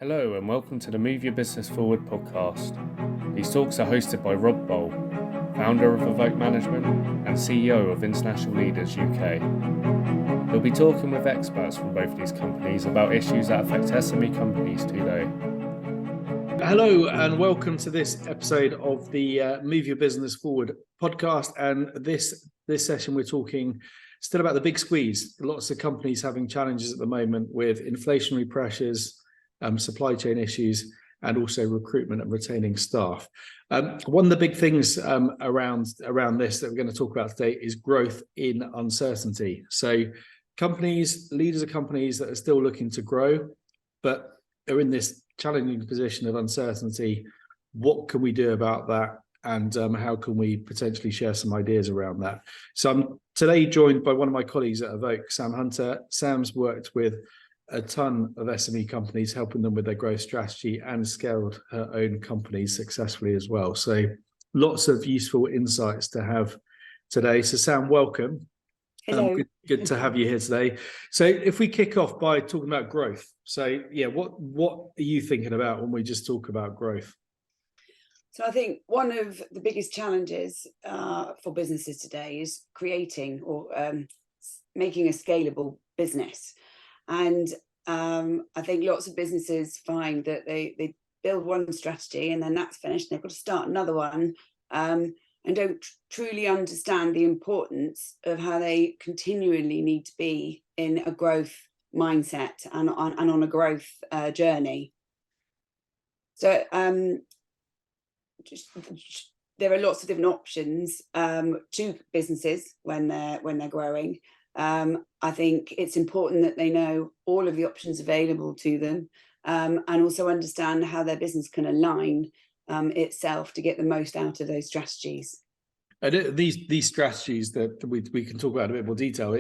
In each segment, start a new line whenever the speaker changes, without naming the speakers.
Hello and welcome to the Move Your Business Forward podcast. These talks are hosted by Boll, founder of Evoke Management and CEO of International Leaders UK. He'll be talking with experts from both these companies about issues that affect SME companies today.
Hello and welcome to this episode of the Move Your Business Forward podcast. And this session we're talking still about the big squeeze. Lots of companies having challenges at the moment with inflationary pressures, supply chain issues, and also recruitment and retaining staff. One of the big things around this that we're going to talk about today is growth in uncertainty. So leaders of companies that are still looking to grow, but are in this challenging position of uncertainty. What can we do about that? And how can we potentially share some ideas around that? So I'm today joined by one of my colleagues at Evoke, Sam Hunter. Sam's worked with a ton of SME companies, helping them with their growth strategy, and scaled her own companies successfully as well. So lots of useful insights to have today. So Sam, welcome.
Hello.
Good to have you here today. So if we kick off by talking about growth. So yeah, what are you thinking about when we just talk about growth?
So I think one of the biggest challenges for businesses today is creating or making a scalable business. And I think lots of businesses find that they build one strategy and then that's finished. They've got to start another one and don't truly understand the importance of how they continually need to be in a growth mindset and on a growth journey. So there are lots of different options to businesses when they're growing. I think it's important that they know all of the options available to them and also understand how their business can align itself to get the most out of those strategies.
And these strategies that we can talk about in a bit more detail,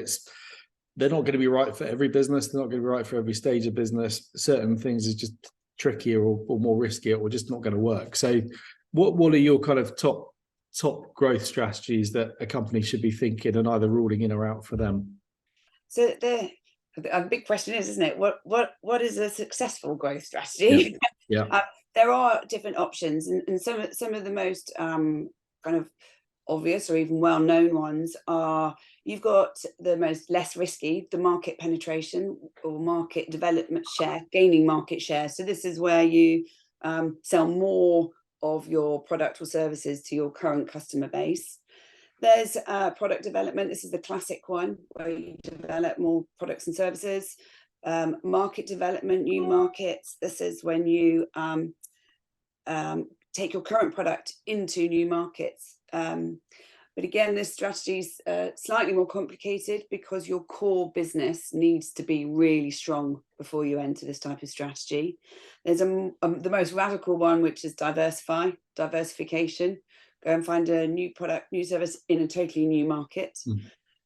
they're not going to be right for every business. They're not going to be right for every stage of business. Certain things is just trickier or more riskier or just not going to work. So what are your kind of top growth strategies that a company should be thinking and either ruling in or out for them?
So a big question isn't it? What is a successful growth strategy?
Yeah.
There are different options, and some of the most kind of obvious or even well-known ones are you've got the less risky, the market penetration or market development share, gaining market share. So this is where you sell more of your product or services to your current customer base. There's product development. This is the classic one where you develop more products and services. Market development, new markets. This is when you take your current product into new markets. But again, this strategy is slightly more complicated because your core business needs to be really strong before you enter this type of strategy. There's the most radical one, which is diversification. Go and find a new product, new service in a totally new market.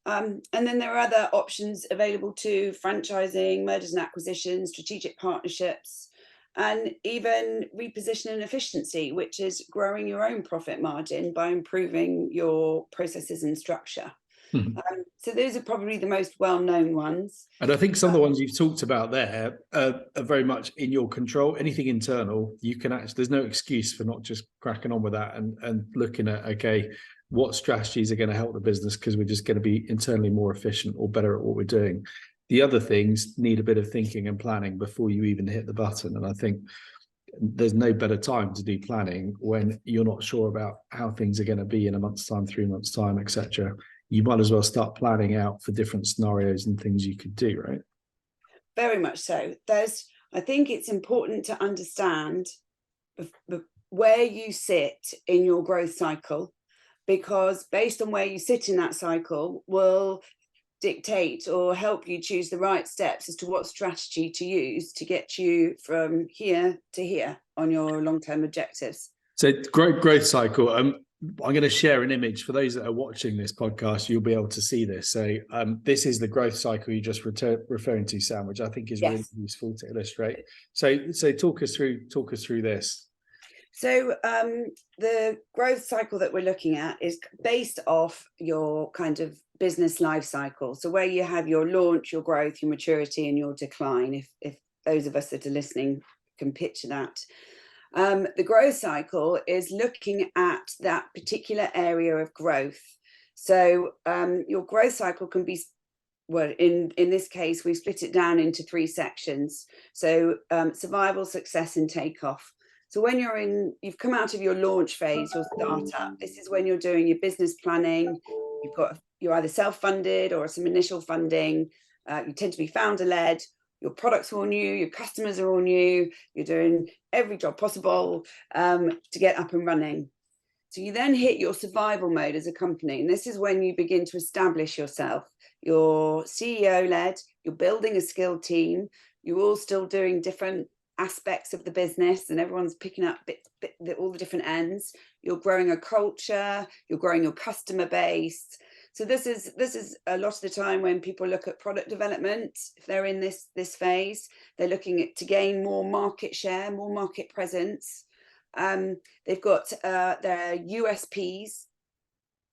And then there are other options available too: franchising, mergers and acquisitions, strategic partnerships, and even repositioning efficiency, which is growing your own profit margin by improving your processes and structure. So those are probably the most well-known ones.
And I think some of the ones you've talked about there are very much in your control. Anything internal, you can actually, there's no excuse for not just cracking on with that and looking at, okay, what strategies are going to help the business because we're just going to be internally more efficient or better at what we're doing. The other things need a bit of thinking and planning before you even hit the button. And I think there's no better time to do planning when you're not sure about how things are going to be in a month's time, 3 months' time, etc. You might as well start planning out for different scenarios and things you could do, right?
Very much so. I think it's important to understand where you sit in your growth cycle, because based on where you sit in that cycle will dictate or help you choose the right steps as to what strategy to use to get you from here to here on your long-term objectives.
So growth cycle. I'm going to share an image for those that are watching this podcast. You'll be able to see this. So this is the growth cycle you just referring to, Sam, which I think is really useful to illustrate. So talk us through this.
So the growth cycle that we're looking at is based off your kind of business life cycle. So where you have your launch, your growth, your maturity, and your decline, if those of us that are listening can picture that. The growth cycle is looking at that particular area of growth. So your growth cycle can be, well, in this case, we split it down into 3 sections. So survival, success, and takeoff. So when you've come out of your launch phase, your startup, this is when you're doing your business planning. You're either self-funded or some initial funding. You tend to be founder-led. Your products are all new, your customers are all new, you're doing every job possible to get up and running. So you then hit your survival mode as a company. And this is when you begin to establish yourself. You're CEO-led, you're building a skilled team, you're all still doing different aspects of the business and everyone's picking up all the different ends. You're growing a culture, you're growing your customer base. So this is a lot of the time when people look at product development, if they're in this phase, they're looking to gain more market share, more market presence. They've got their USPs,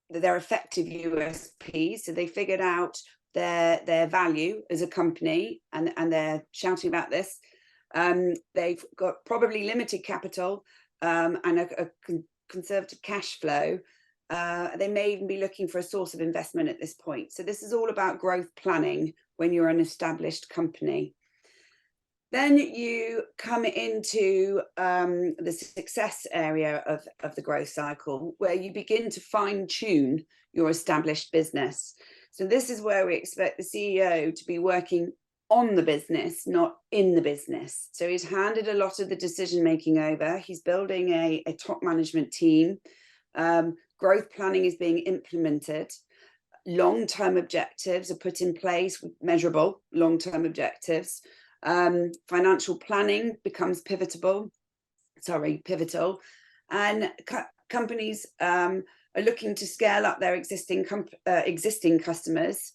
their effective USPs. So they figured out their value as a company and they're shouting about this. They've got probably limited capital and a conservative cash flow. They may even be looking for a source of investment at this point. So this is all about growth planning when you're an established company. Then you come into the success area of the growth cycle, where you begin to fine tune your established business. So this is where we expect the CEO to be working on the business, not in the business. So he's handed a lot of the decision making over. He's building a top management team. Growth planning is being implemented. Long-term objectives are put in place, measurable long-term objectives. Financial planning becomes pivotal. And companies are looking to scale up their existing customers.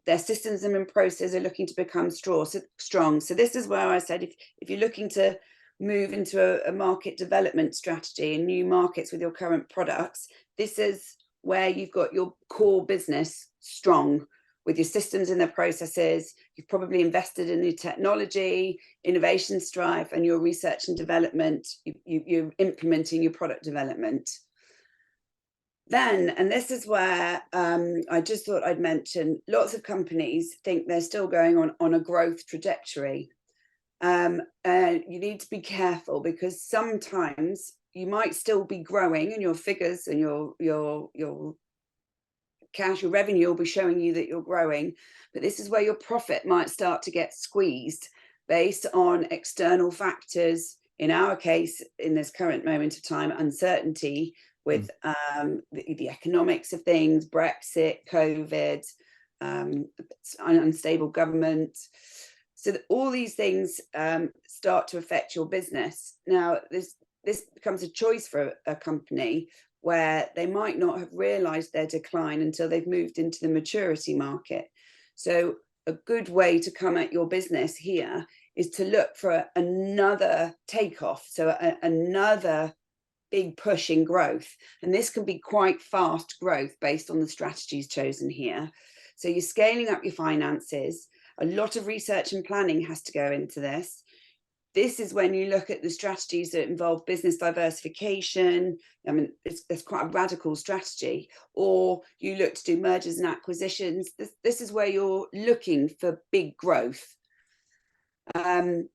Their systems and processes are looking to become strong. So this is where I said, if you're looking to move into a market development strategy and new markets with your current products, this is where you've got your core business strong with your systems and their processes. You've probably invested in new technology, innovation strive, and your research and development. You're implementing your product development. Then, and this is where I just thought I'd mention, lots of companies think they're still going on a growth trajectory. And you need to be careful, because sometimes you might still be growing and your figures and your cash, your revenue will be showing you that you're growing. But this is where your profit might start to get squeezed based on external factors. In our case, in this current moment of time, uncertainty with the economics of things, Brexit, COVID, unstable government. So that all these things start to affect your business. Now, this becomes a choice for a company where they might not have realized their decline until they've moved into the maturity market. So a good way to come at your business here is to look for another takeoff. So another big push in growth. And this can be quite fast growth based on the strategies chosen here. So you're scaling up your finances. A lot of research and planning has to go into this. This is when you look at the strategies that involve business diversification. I mean, it's quite a radical strategy. Or you look to do mergers and acquisitions. This is where you're looking for big growth. And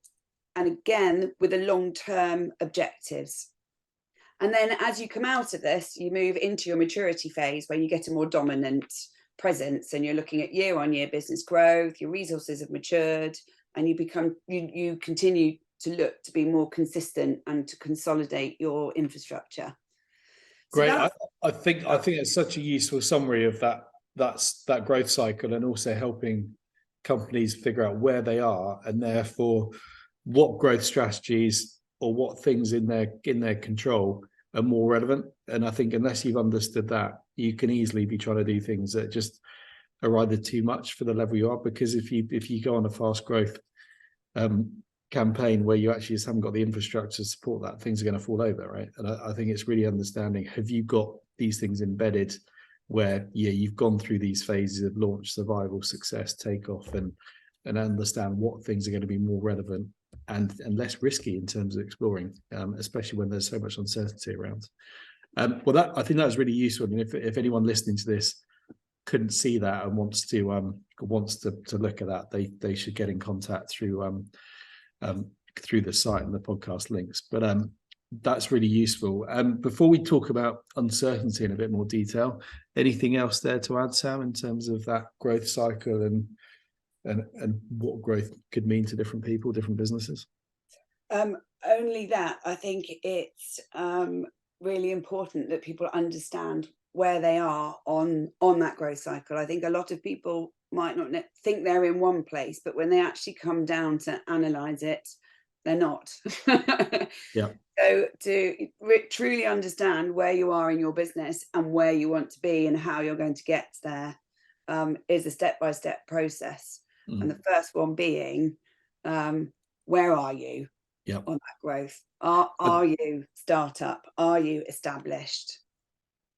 again, with a long-term objectives. And then as you come out of this, you move into your maturity phase where you get a more dominant presence and you're looking at year-on-year business growth, your resources have matured, and you continue to look to be more consistent and to consolidate your infrastructure.
Great. I think it's such a useful summary of that growth cycle, and also helping companies figure out where they are and therefore what growth strategies or what things in their control are more relevant. And I think unless you've understood that, you can easily be trying to do things that just are either too much for the level you are, because if you go on a fast growth campaign where you actually just haven't got the infrastructure to support that, things are going to fall over, right? And I think it's really understanding, have you got these things embedded where you've gone through these phases of launch, survival, success, takeoff, and understand what things are going to be more relevant and less risky in terms of exploring, especially when there's so much uncertainty around. Well, I think that was really useful. And if anyone listening to this couldn't see that and wants to look at that, they should get in contact through the site and the podcast links. But that's really useful. Before we talk about uncertainty in a bit more detail, anything else there to add, Sam, in terms of that growth cycle and what growth could mean to different people, different businesses?
Only that I think it's really important that people understand where they are on that growth cycle. I think a lot of people might not think they're in one place, but when they actually come down to analyze it, they're not.
Yeah.
So to truly understand where you are in your business and where you want to be and how you're going to get there is a step-by-step process. And the first one being, where are you on that growth? Are you startup? Are you established?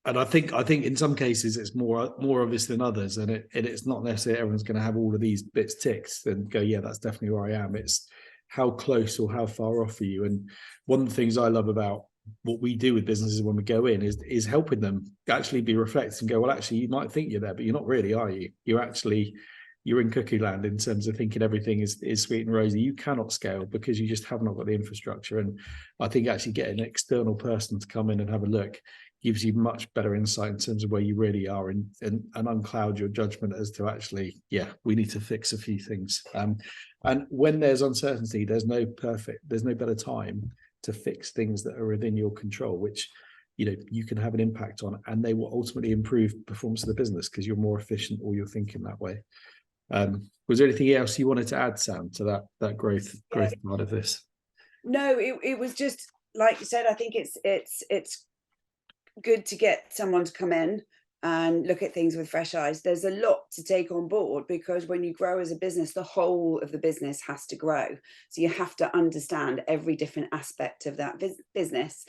And I think in some cases it's more obvious than others, and it's not necessarily everyone's going to have all of these bits ticked and go, yeah, that's definitely where I am. It's how close or how far off are you? And one of the things I love about what we do with businesses when we go in is helping them actually be reflected and go, well, actually, you might think you're there, but you're not really, are you? You're in cookie land in terms of thinking everything is sweet and rosy. You cannot scale because you just have not got the infrastructure. And I think actually getting an external person to come in and have a look gives you much better insight in terms of where you really are and uncloud your judgment as to actually, yeah, we need to fix a few things. And when there's uncertainty, there's no better time to fix things that are within your control, which you can have an impact on, and they will ultimately improve performance of the business because you're more efficient or you're thinking that way. Was there anything else you wanted to add, Sam, to that growth part of this?
No, it was just like you said. I think it's good to get someone to come in and look at things with fresh eyes. There's a lot to take on board because when you grow as a business, the whole of the business has to grow. So you have to understand every different aspect of that business.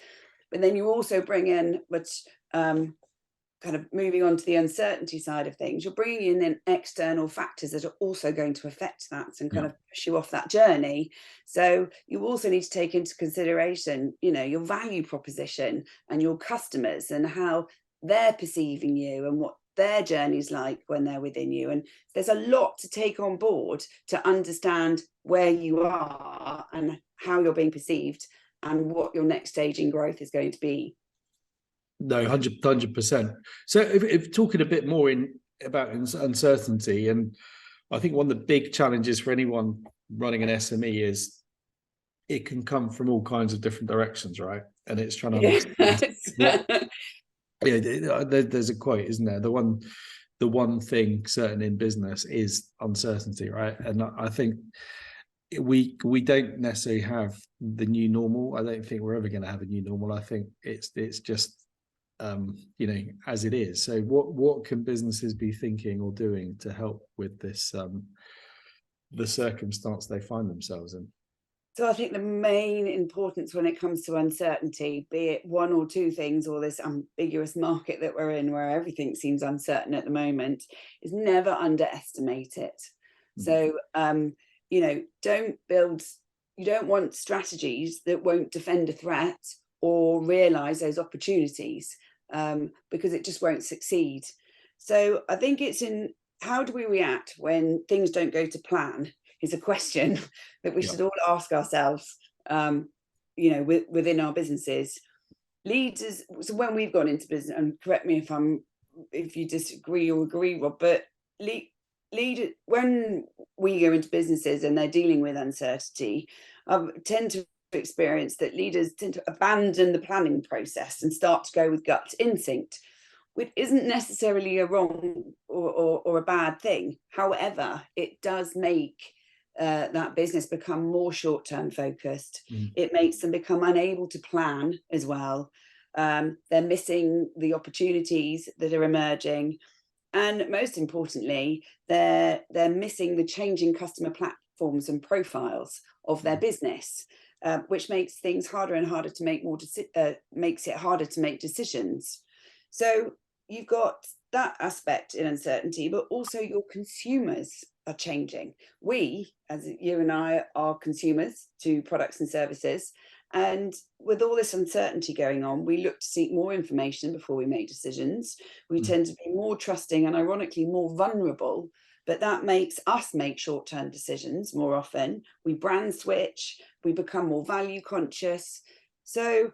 But then you also bring in, which kind of moving on to the uncertainty side of things, you're bringing in external factors that are also going to affect that and kind of push you off that journey. So you also need to take into consideration, your value proposition and your customers and how they're perceiving you and what their journey's like when they're within you. And there's a lot to take on board to understand where you are and how you're being perceived and what your next stage in growth is going to be.
No, 100%. So if talking a bit more about uncertainty, and I think one of the big challenges for anyone running an SME is it can come from all kinds of different directions, right? And it's trying to understand there's a quote, isn't there? The one thing certain in business is uncertainty, right? And I think we don't necessarily have the new normal. I don't think we're ever going to have a new normal. I think it's just as it is. So what can businesses be thinking or doing to help with this the circumstance they find themselves in?
So I think the main importance when it comes to uncertainty, be it one or two things or this ambiguous market that we're in where everything seems uncertain at the moment, is never underestimate it. So you don't want strategies that won't defend a threat or realize those opportunities, because it just won't succeed. So I think it's in how do we react when things don't go to plan is a question that we should all ask ourselves, within our businesses. Leaders, so when we've gone into business, and correct me if you disagree or agree, Rob, but leaders, when we go into businesses and they're dealing with uncertainty, tend to experience that leaders tend to abandon the planning process and start to go with gut instinct, which isn't necessarily a wrong or a bad thing. However, it does make that business become more short-term focused. It makes them become unable to plan as well. They're missing the opportunities that are emerging, and most importantly, they're missing the changing customer platforms and profiles of their business, which makes things harder and harder to make makes it harder to make decisions. So you've got that aspect in uncertainty, but also your consumers are changing. We, as you and I, are consumers to products and services. And with all this uncertainty going on, we look to seek more information before we make decisions. We tend to be more trusting and ironically more vulnerable, but that makes us make short-term decisions more often. We brand switch, we become more value conscious. So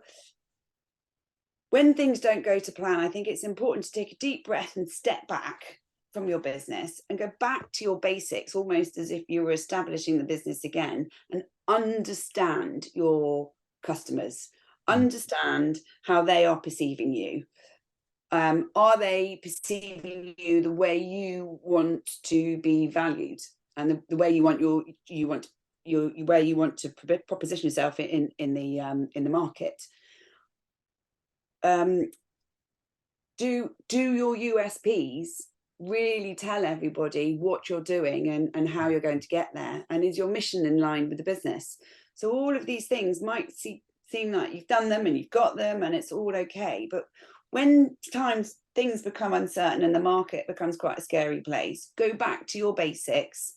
when things don't go to plan, I think it's important to take a deep breath and step back from your business and go back to your basics, almost as if you were establishing the business again, and understand your customers, understand how they are perceiving you. Are they perceiving you the way you want to be valued, and the way you want where you want to proposition yourself in the market? Do your USPs really tell everybody what you're doing and how you're going to get there? And is your mission in line with the business? So all of these things might seem like you've done them and you've got them and it's all okay. But when things become uncertain and the market becomes quite a scary place, go back to your basics,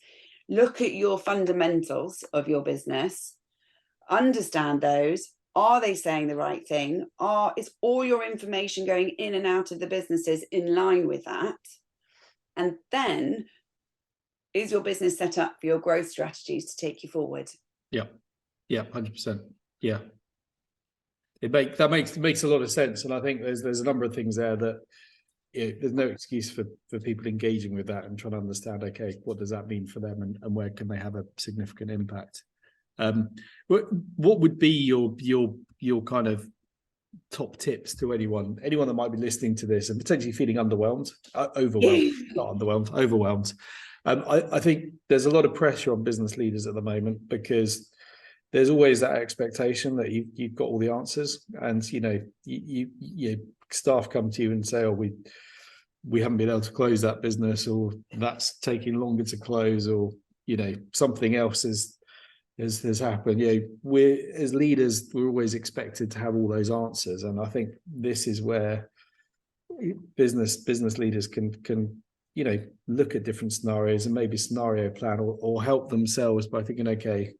look at your fundamentals of your business, understand those. Are they saying the right thing? Is all your information going in and out of the businesses in line with that? And then, is your business set up for your growth strategies to take you forward?
Yeah, 100%. Yeah, that makes a lot of sense, and I think there's a number of things there that there's no excuse for people engaging with that and trying to understand. Okay, what does that mean for them, and where can they have a significant impact? What would be your kind of top tips to anyone that might be listening to this and potentially feeling overwhelmed? I think there's a lot of pressure on business leaders at the moment because there's always that expectation that you've got all the answers, and you staff come to you and say, oh, we haven't been able to close that business, or that's taking longer to close, or something else has happened. We're, as leaders, we're always expected to have all those answers, and I think this is where business leaders can look at different scenarios and maybe scenario plan or help themselves by thinking, okay,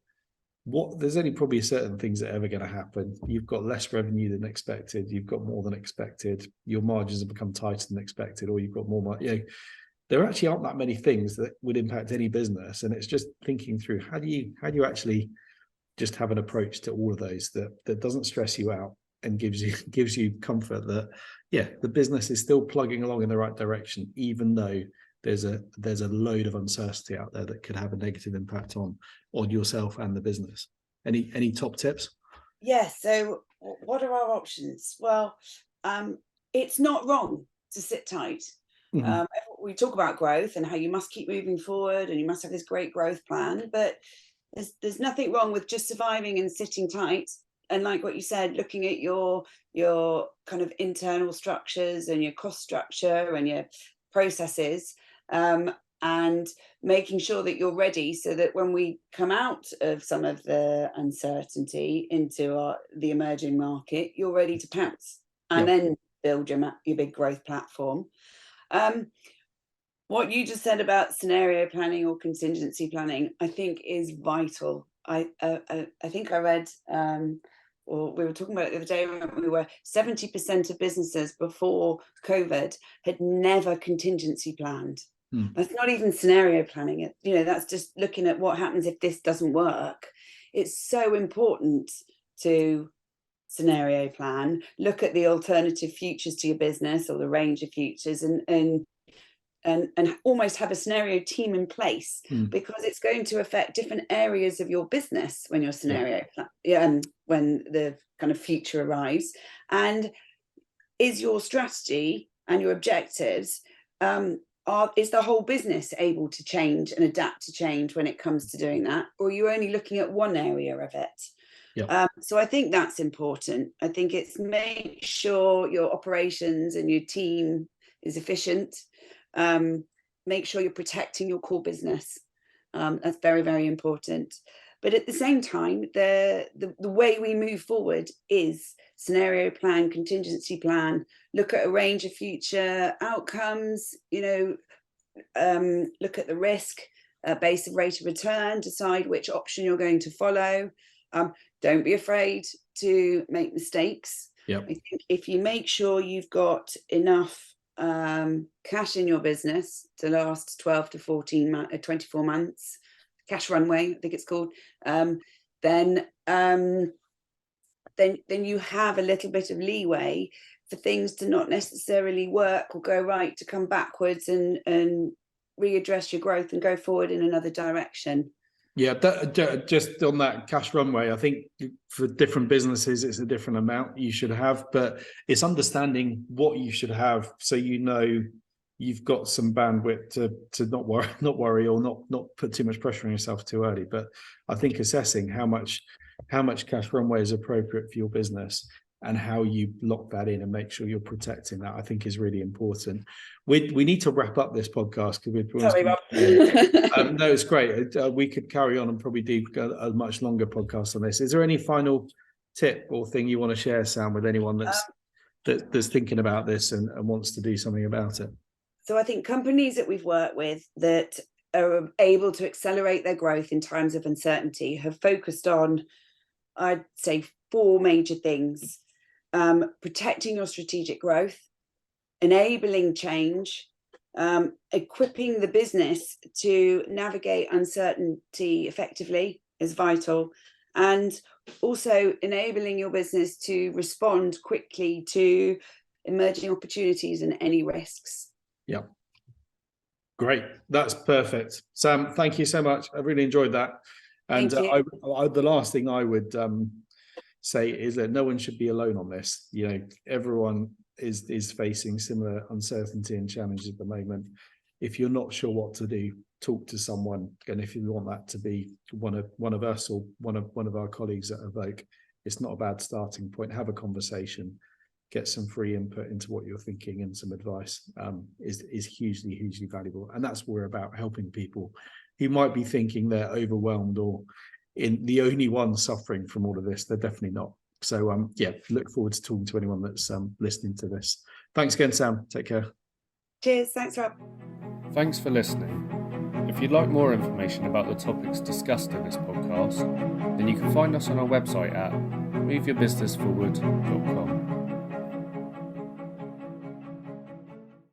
there's only probably certain things that are ever going to happen. You've got less revenue than expected, you've got more than expected, your margins have become tighter than expected, or you've got more money. There actually aren't that many things that would impact any business, and it's just thinking through how do you actually just have an approach to all of those that doesn't stress you out and gives you comfort that the business is still plugging along in the right direction, even though there's a load of uncertainty out there that could have a negative impact on yourself and the business. Any top tips?
Yes. So what are our options? Well, it's not wrong to sit tight. Mm-hmm. We talk about growth and how you must keep moving forward and you must have this great growth plan, but there's nothing wrong with just surviving and sitting tight. And like what you said, looking at your kind of internal structures and your cost structure and your processes, and making sure that you're ready so that when we come out of some of the uncertainty into the emerging market, you're ready to pounce and then build your big growth platform. What you just said about scenario planning or contingency planning, I think is vital. I think I read, or we were talking about it the other day, we were 70% of businesses before COVID had never contingency planned. That's not even scenario planning. That's just looking at what happens if this doesn't work. It's so important to scenario plan, look at the alternative futures to your business or the range of futures, and almost have a scenario team in place, because it's going to affect different areas of your business when your scenario when the kind of future arrives. And is your strategy and your objectives, is the whole business able to change and adapt to change when it comes to doing that, or are you only looking at one area of it? So I think that's important. I think it's make sure your operations and your team is efficient. Make sure you're protecting your core business. That's very, very important. But at the same time, the way we move forward is scenario plan, contingency plan, look at a range of future outcomes, look at the risk, base of rate of return, decide which option you're going to follow. Don't be afraid to make mistakes.
Yep.
I think if you make sure you've got enough cash in your business to last 12 to 24 months, cash runway, I think it's called, then you have a little bit of leeway for things to not necessarily work or go right, to come backwards and readdress your growth and go forward in another direction.
Yeah, just on that cash runway, I think for different businesses, it's a different amount you should have, but it's understanding what you should have so you know you've got some bandwidth to not worry or not put too much pressure on yourself too early. But I think assessing how much cash runway is appropriate for your business and how you lock that in and make sure you're protecting that, I think is really important. We need to wrap up this podcast because we're
Sorry, Rob.
no, it's great. We could carry on and probably do a much longer podcast on this. Is there any final tip or thing you want to share, Sam, with anyone that's thinking about this and wants to do something about it?
So I think companies that we've worked with that are able to accelerate their growth in times of uncertainty have focused on, I'd say, 4 major things: protecting your strategic growth, enabling change, equipping the business to navigate uncertainty effectively is vital, and also enabling your business to respond quickly to emerging opportunities and any risks.
Yeah. Great. That's perfect. Sam, thank you so much. I really enjoyed that. And the last thing I would say is that no one should be alone on this. You know, everyone is facing similar uncertainty and challenges at the moment. If you're not sure what to do, talk to someone. And if you want that to be one of us or one of our colleagues at Evoke, it's not a bad starting point. Have a conversation, get some free input into what you're thinking, and some advice is hugely valuable. And that's what we're about, helping people who might be thinking they're overwhelmed or in the only one suffering from all of this. They're definitely not. So yeah, look forward to talking to anyone that's listening to this. Thanks again, Sam. Take care.
Cheers. Thanks, Rob.
Thanks for listening. If you'd like more information about the topics discussed in this podcast, then you can find us on our website at moveyourbusinessforward.com.